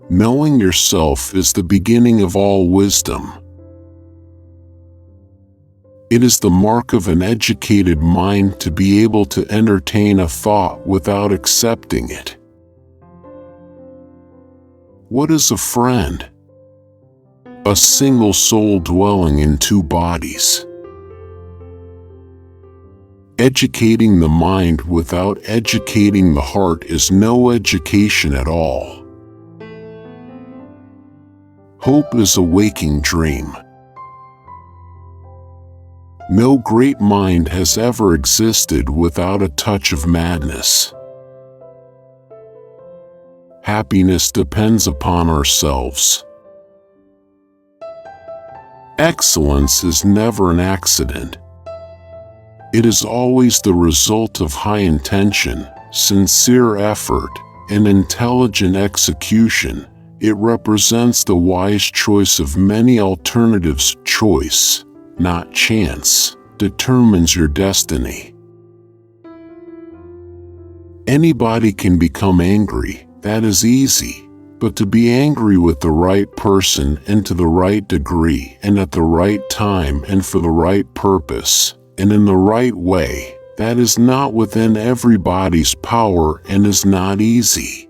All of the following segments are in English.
Knowing yourself is the beginning of all wisdom. It is the mark of an educated mind to be able to entertain a thought without accepting it. What is a friend? A single soul dwelling in two bodies. Educating the mind without educating the heart is no education at all. Hope is a waking dream. No great mind has ever existed without a touch of madness. Happiness depends upon ourselves. Excellence is never an accident. It is always the result of high intention, sincere effort, and intelligent execution. It represents the wise choice of many alternatives. Choice, not chance, determines your destiny. Anybody can become angry, that is easy, but to be angry with the right person and to the right degree and at the right time and for the right purpose and in the right way, that is not within everybody's power and is not easy.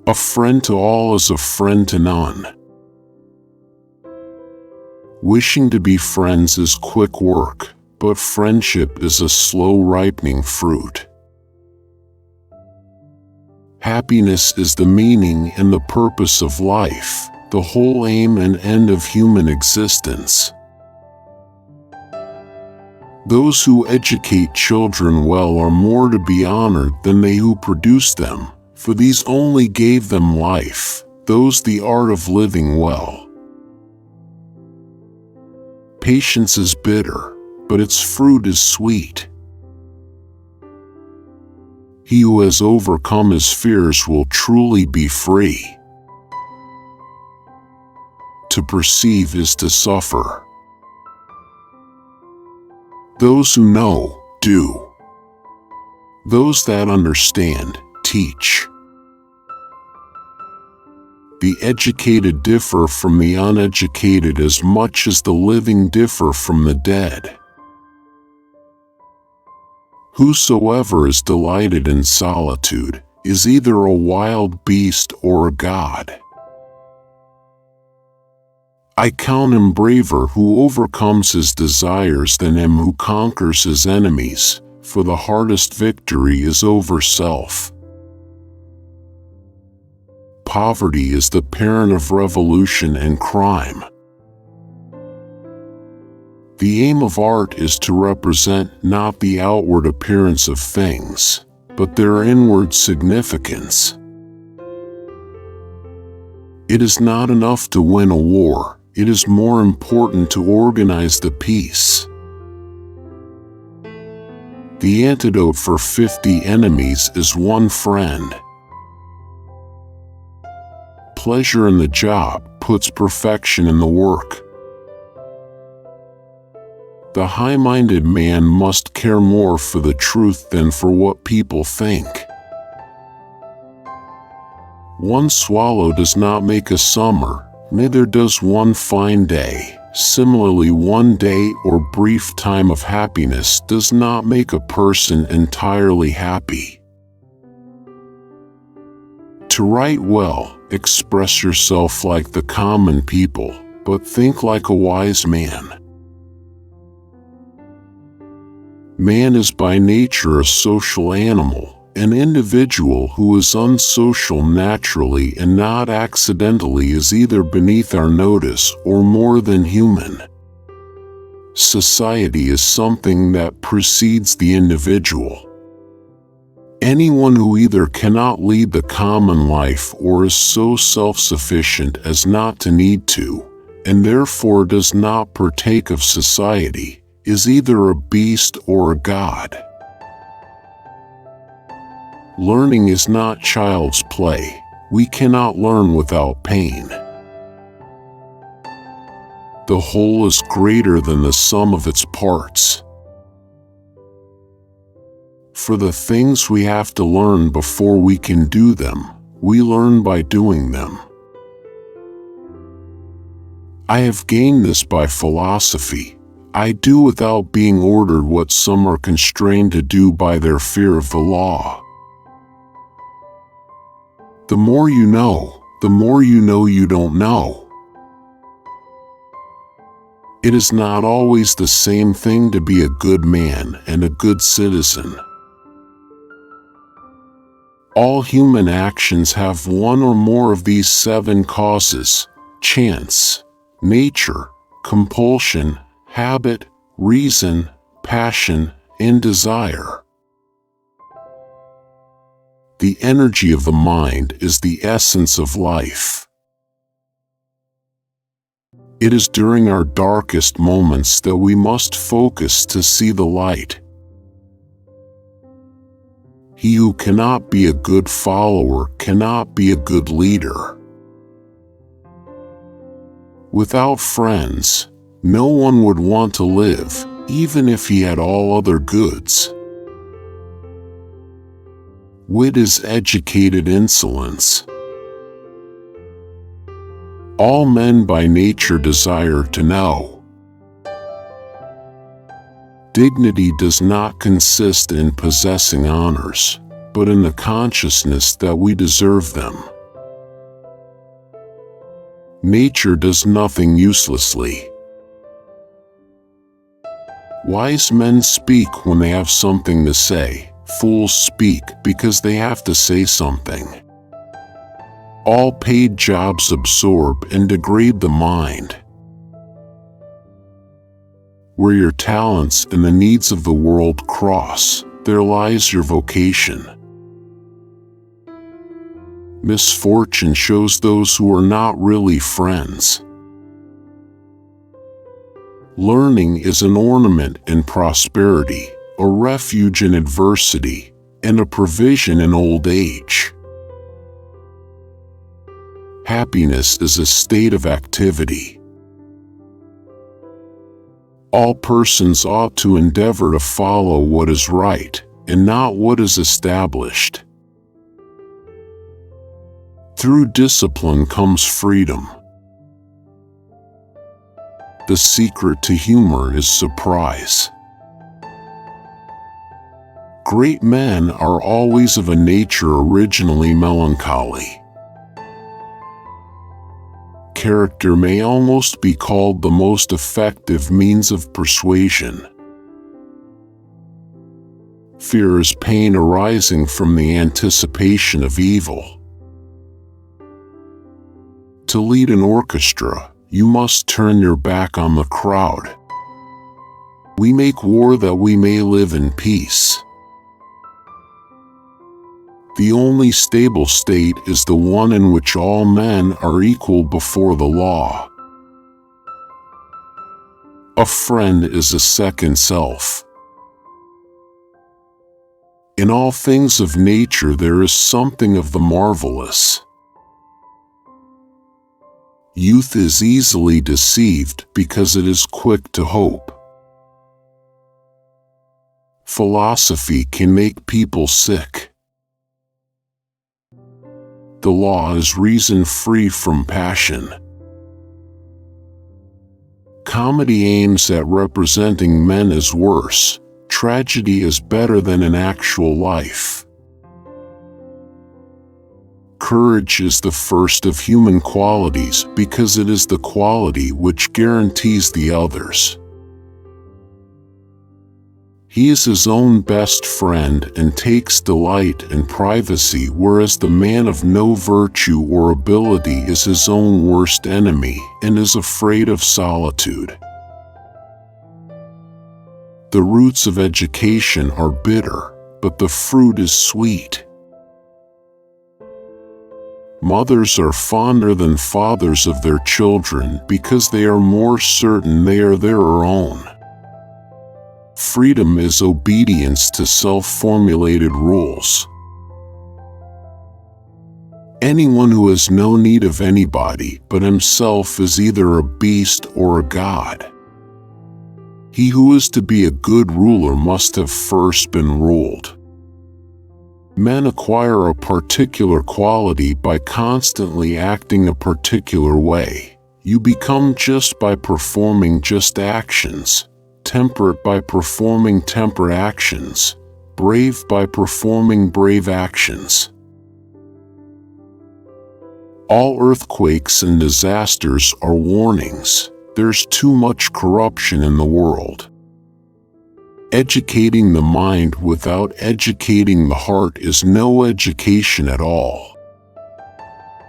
A friend to all is a friend to none. Wishing to be friends is quick work, but friendship is a slow ripening fruit. Happiness is the meaning and the purpose of life, the whole aim and end of human existence. Those who educate children well are more to be honored than they who produce them, for these only gave them life, those the art of living well. Patience is bitter, but its fruit is sweet. He who has overcome his fears will truly be free. To perceive is to suffer. Those who know, do. Those that understand, teach. The educated differ from the uneducated as much as the living differ from the dead. Whosoever is delighted in solitude is either a wild beast or a god. I count him braver who overcomes his desires than him who conquers his enemies, for the hardest victory is over self. Poverty is the parent of revolution and crime. The aim of art is to represent not the outward appearance of things, but their inward significance. It is not enough to win a war, it is more important to organize the peace. The antidote for 50 enemies is one friend. Pleasure in the job puts perfection in the work. The high-minded man must care more for the truth than for what people think. One swallow does not make a summer, neither does one fine day. Similarly, one day or brief time of happiness does not make a person entirely happy. To write well, express yourself like the common people, but think like a wise man. Man is by nature a social animal, an individual who is unsocial naturally and not accidentally is either beneath our notice or more than human. Society is something that precedes the individual. Anyone who either cannot lead the common life or is so self-sufficient as not to need to, and therefore does not partake of society, is either a beast or a god. Learning is not child's play. We cannot learn without pain. The whole is greater than the sum of its parts. For the things we have to learn before we can do them, We learn by doing them. I have gained this by philosophy. I do without being ordered what some are constrained to do by their fear of the law. The more you know, the more you know you don't know. It is not always the same thing to be a good man and a good citizen. All human actions have one or more of these 7 causes: chance, nature, compulsion, habit, reason, passion, and desire. The energy of the mind is the essence of life. It is during our darkest moments that we must focus to see the light. He who cannot be a good follower cannot be a good leader. Without friends, no one would want to live, even if he had all other goods. Wit is educated insolence. All men by nature desire to know. Dignity does not consist in possessing honors, but in the consciousness that we deserve them. Nature does nothing uselessly. Wise men speak when they have something to say. Fools speak because they have to say something. All paid jobs absorb and degrade the mind. Where your talents and the needs of the world cross, there lies your vocation. Misfortune shows those who are not really friends. Learning is an ornament in prosperity, a refuge in adversity, and a provision in old age. Happiness is a state of activity. All persons ought to endeavor to follow what is right, and not what is established. Through discipline comes freedom. The secret to humor is surprise. Great men are always of a nature originally melancholy. Character may almost be called the most effective means of persuasion. Fear is pain arising from the anticipation of evil. To lead an orchestra, you must turn your back on the crowd. We make war that we may live in peace. The only stable state is the one in which all men are equal before the law. A friend is a second self. In all things of nature there is something of the marvelous. Youth is easily deceived because it is quick to hope. Philosophy can make people sick. The law is reason free from passion. Comedy aims at representing men as worse. Tragedy is better than in actual life. Courage is the first of human qualities because it is the quality which guarantees the others. He is his own best friend and takes delight in privacy, whereas the man of no virtue or ability is his own worst enemy and is afraid of solitude. The roots of education are bitter, but the fruit is sweet. Mothers are fonder than fathers of their children because they are more certain they are their own. Freedom is obedience to self-formulated rules. Anyone who has no need of anybody but himself is either a beast or a god. He who is to be a good ruler must have first been ruled. Men acquire a particular quality by constantly acting a particular way. You become just by performing just actions, temperate by performing temperate actions, brave by performing brave actions. All earthquakes and disasters are warnings. There's too much corruption in the world. Educating the mind without educating the heart is no education at all.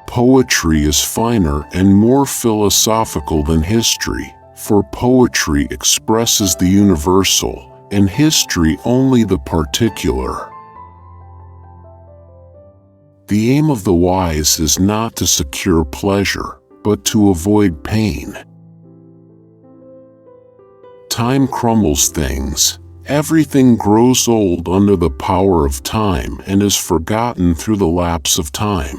Poetry is finer and more philosophical than history, for poetry expresses the universal, and history only the particular. The aim of the wise is not to secure pleasure, but to avoid pain. Time crumbles things. Everything grows old under the power of time and is forgotten through the lapse of time.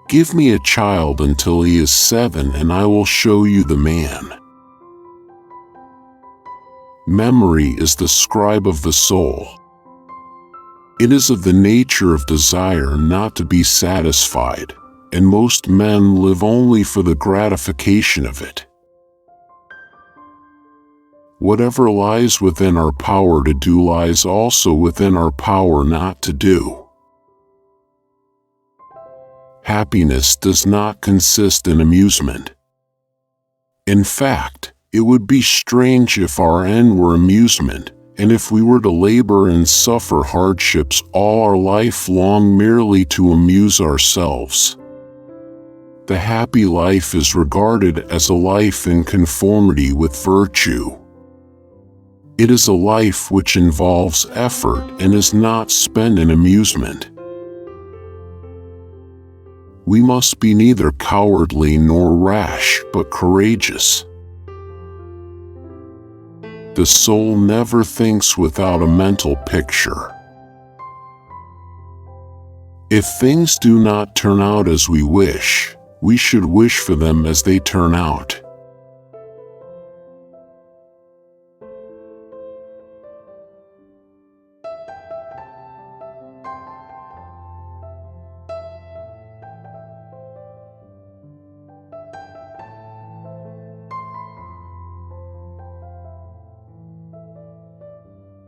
Give me a child until he is 7 and I will show you the man. Memory is the scribe of the soul. It is of the nature of desire not to be satisfied, and most men live only for the gratification of it. Whatever lies within our power to do lies also within our power not to do. Happiness does not consist in amusement. In fact, it would be strange if our end were amusement, and if we were to labor and suffer hardships all our life long merely to amuse ourselves. The happy life is regarded as a life in conformity with virtue. It is a life which involves effort and is not spent in amusement. We must be neither cowardly nor rash, but courageous. The soul never thinks without a mental picture. If things do not turn out as we wish, we should wish for them as they turn out.